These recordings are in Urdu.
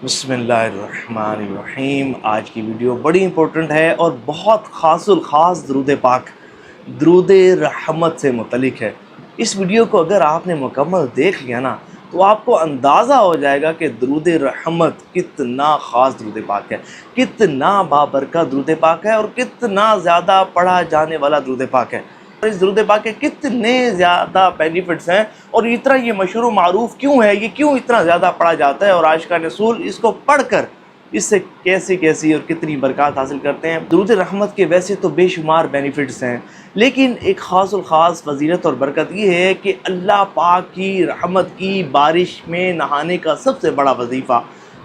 بسم اللہ الرحمن الرحیم۔ آج کی ویڈیو بڑی امپورٹنٹ ہے اور بہت خاص الخاص درود پاک، درود رحمت سے متعلق ہے۔ اس ویڈیو کو اگر آپ نے مکمل دیکھ لیا نا تو آپ کو اندازہ ہو جائے گا کہ درود رحمت کتنا خاص درود پاک ہے، کتنا بابرکت درود پاک ہے اور کتنا زیادہ پڑھا جانے والا درود پاک ہے۔ اس درود پاک کے کتنے زیادہ بینیفٹس ہیں اور اتنا یہ مشہور و معروف کیوں ہے، یہ کیوں اتنا زیادہ پڑھا جاتا ہے اور عاشقان رسول اس کو پڑھ کر اس سے کیسی اور کتنی برکات حاصل کرتے ہیں۔ درود رحمت کے ویسے تو بے شمار بینیفٹس ہیں، لیکن ایک خاص الخاص فضیلت اور برکت یہ ہے کہ اللہ پاک کی رحمت کی بارش میں نہانے کا سب سے بڑا وظیفہ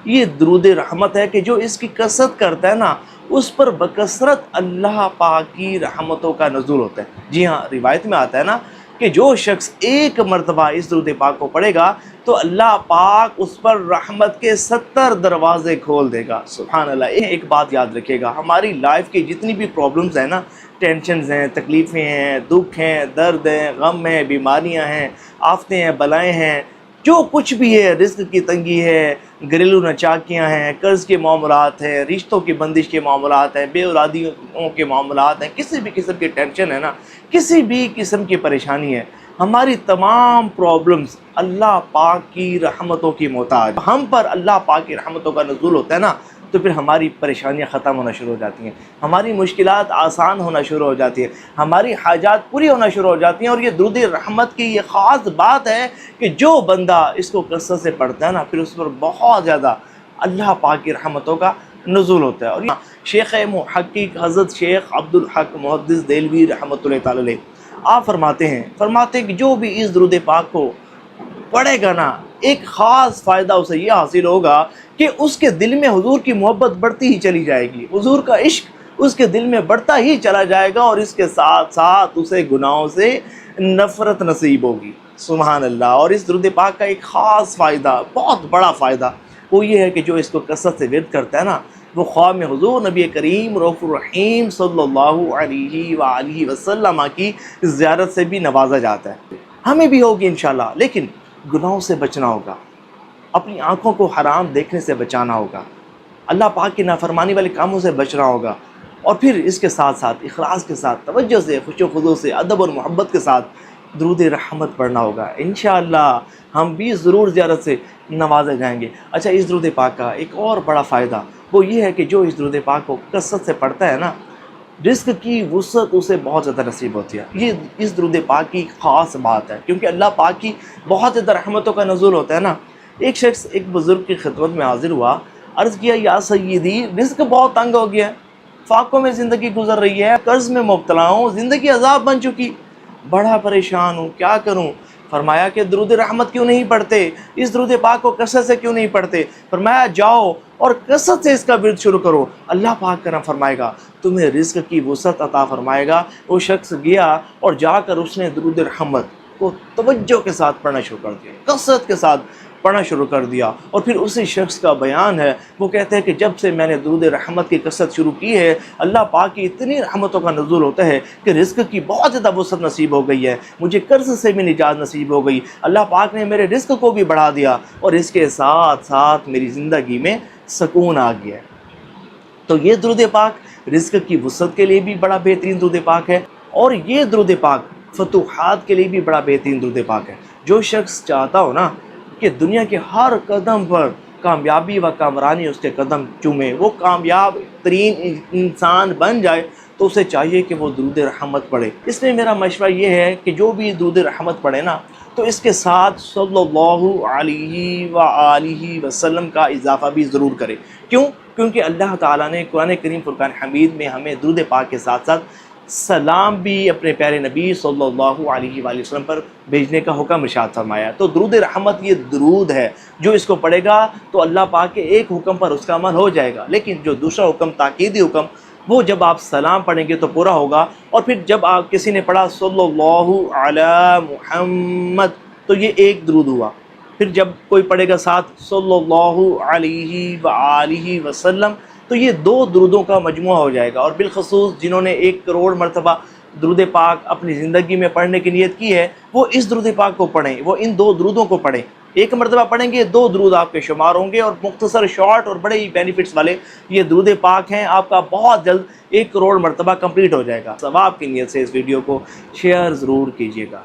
یہ درود رحمت ہے کہ جو اس کی کثرت کرتا ہے نا اس پر بکثرت اللہ پاک کی رحمتوں کا نزول ہوتا ہے۔ جی ہاں، روایت میں آتا ہے نا کہ جو شخص ایک مرتبہ اس درود پاک کو پڑھے گا تو اللہ پاک اس پر رحمت کے 70 دروازے کھول دے گا۔ سبحان اللہ۔ ایک بات یاد رکھے گا، ہماری لائف کی جتنی بھی پرابلمز ہیں نا، ٹینشنز ہیں، تکلیفیں ہیں، دکھ ہیں، درد ہیں، غم ہیں، بیماریاں ہیں، آفتیں ہیں، بلائیں ہیں، جو کچھ بھی ہے، رزق کی تنگی ہے، گھریلو نچاکیاں ہیں، قرض کے معاملات ہیں، رشتوں کی بندش کے معاملات ہیں، بے اولادیوں کے معاملات ہیں، کسی بھی قسم کی ٹینشن ہے نا، کسی بھی قسم کی پریشانی ہے، ہماری تمام پرابلمز اللہ پاک کی رحمتوں کی محتاج۔ ہم پر اللہ پاک کی رحمتوں کا نزول ہوتا ہے نا تو پھر ہماری پریشانیاں ختم ہونا شروع ہو جاتی ہیں، ہماری مشکلات آسان ہونا شروع ہو جاتی ہیں، ہماری حاجات پوری ہونا شروع ہو جاتی ہیں۔ اور یہ درود رحمت کی یہ خاص بات ہے کہ جو بندہ اس کو کثرت سے پڑھتا ہے نا پھر اس پر بہت زیادہ اللہ پاک کی رحمتوں کا نزول ہوتا ہے۔ اور شیخ محقق حضرت شیخ عبدالحق محدث دہلوی رحمۃ اللہ تعالی علیہ آپ فرماتے ہیں کہ جو بھی اس درود پاک کو پڑھے گا نا ایک خاص فائدہ اسے یہ حاصل ہوگا کہ اس کے دل میں حضور کی محبت بڑھتی ہی چلی جائے گی، حضور کا عشق اس کے دل میں بڑھتا ہی چلا جائے گا اور اس کے ساتھ ساتھ اسے گناہوں سے نفرت نصیب ہوگی۔ سبحان اللہ۔ اور اس درود پاک کا ایک خاص فائدہ، بہت بڑا فائدہ وہ یہ ہے کہ جو اس کو کثرت سے ورد کرتا ہے نا وہ خواہ میں حضور نبی کریم رؤوف الرحیم صلی اللہ علیہ وآلہ وسلم کی زیارت سے بھی نوازا جاتا ہے۔ ہمیں بھی ہوگی انشاءاللہ، لیکن گناہوں سے بچنا ہوگا، اپنی آنکھوں کو حرام دیکھنے سے بچانا ہوگا، اللہ پاک کی نافرمانی والے کاموں سے بچنا ہوگا، اور پھر اس کے ساتھ ساتھ اخلاص کے ساتھ، توجہ سے، خشوع و خضوع سے، ادب اور محبت کے ساتھ درود رحمت پڑھنا ہوگا۔ انشاءاللہ ہم بھی ضرور زیارت سے نوازے جائیں گے۔ اچھا، اس درود پاک کا ایک اور بڑا فائدہ وہ یہ ہے کہ جو اس درود پاک کو کثرت سے پڑھتا ہے نا رزق کی وسعت اسے بہت زیادہ نصیب ہوتی ہے۔ یہ اس درود پاک کی خاص بات ہے کیونکہ اللہ پاک کی بہت زیادہ رحمتوں کا نزول ہوتا ہے نا۔ ایک شخص ایک بزرگ کی خدمت میں حاضر ہوا، عرض کیا یا سیدی رزق بہت تنگ ہو گیا ہے، فاقوں میں زندگی گزر رہی ہے، قرض میں مبتلا ہوں، زندگی عذاب بن چکی، بڑا پریشان ہوں، کیا کروں؟ فرمایا کہ درود رحمت کیوں نہیں پڑھتے، اس درود پاک کو کثرت سے کیوں نہیں پڑھتے؟ فرمایا جاؤ اور کثرت سے اس کا ورد شروع کرو، اللہ پاک کرم فرمائے گا، تمہیں رزق کی وسعت عطا فرمائے گا۔ وہ شخص گیا اور جا کر اس نے درود رحمت کو توجہ کے ساتھ پڑھنا شروع کر دیا، کثرت کے ساتھ پڑھنا شروع کر دیا۔ اور پھر اسی شخص کا بیان ہے، وہ کہتے ہیں کہ جب سے میں نے درود رحمت کی کثرت شروع کی ہے اللہ پاک کی اتنی رحمتوں کا نزول ہوتا ہے کہ رزق کی بہت زیادہ وسعت نصیب ہو گئی ہے، مجھے قرض سے بھی نجات نصیب ہو گئی، اللہ پاک نے میرے رزق کو بھی بڑھا دیا اور اس کے ساتھ ساتھ میری زندگی میں سکون آ گیا ہے۔ تو یہ درود پاک رزق کی وسعت کے لیے بھی بڑا بہترین درود پاک ہے، اور یہ درود پاک فتوحات کے لیے بھی بڑا بہترین درود پاک ہے۔ جو شخص چاہتا ہو نا کہ دنیا کے ہر قدم پر کامیابی و کامرانی اس کے قدم چومے، وہ کامیاب ترین انسان بن جائے، تو اسے چاہیے کہ وہ درود رحمت پڑھے۔ اس میں میرا مشورہ یہ ہے کہ جو بھی درود رحمت پڑھے نا تو اس کے ساتھ صلی اللہ علیہ وآلہ وسلم کا اضافہ بھی ضرور کرے۔ کیونکہ اللہ تعالیٰ نے قرآن کریم فرقان حمید میں ہمیں درود پاک کے ساتھ ساتھ سلام بھی اپنے پیارے نبی صلی اللہ علیہ وآلہ وسلم پر بھیجنے کا حکم ارشاد فرمایا۔ تو درود رحمت یہ درود ہے، جو اس کو پڑھے گا تو اللہ پاک کے ایک حکم پر اس کا عمل ہو جائے گا، لیکن جو دوسرا حکم تاکیدی حکم وہ جب آپ سلام پڑھیں گے تو پورا ہوگا، اور پھر جب آپ کسی نے پڑھا صلی اللہ علی محمد تو یہ ایک درود ہوا، پھر جب کوئی پڑھے گا ساتھ صلی اللہ علیہ وآلہ وسلم تو یہ دو درودوں کا مجموعہ ہو جائے گا۔ اور بالخصوص جنہوں نے 1 کروڑ مرتبہ درود پاک اپنی زندگی میں پڑھنے کی نیت کی ہے وہ اس درود پاک کو پڑھیں، وہ ان 2 درودوں کو پڑھیں، ایک مرتبہ پڑھیں گے 2 درود آپ کے شمار ہوں گے، اور مختصر شارٹ اور بڑے ہی بینیفٹس والے یہ درود پاک ہیں۔ آپ کا بہت جلد 1 کروڑ مرتبہ کمپلیٹ ہو جائے گا۔ ثواب کی نیت سے اس ویڈیو کو شیئر ضرور کیجیے گا۔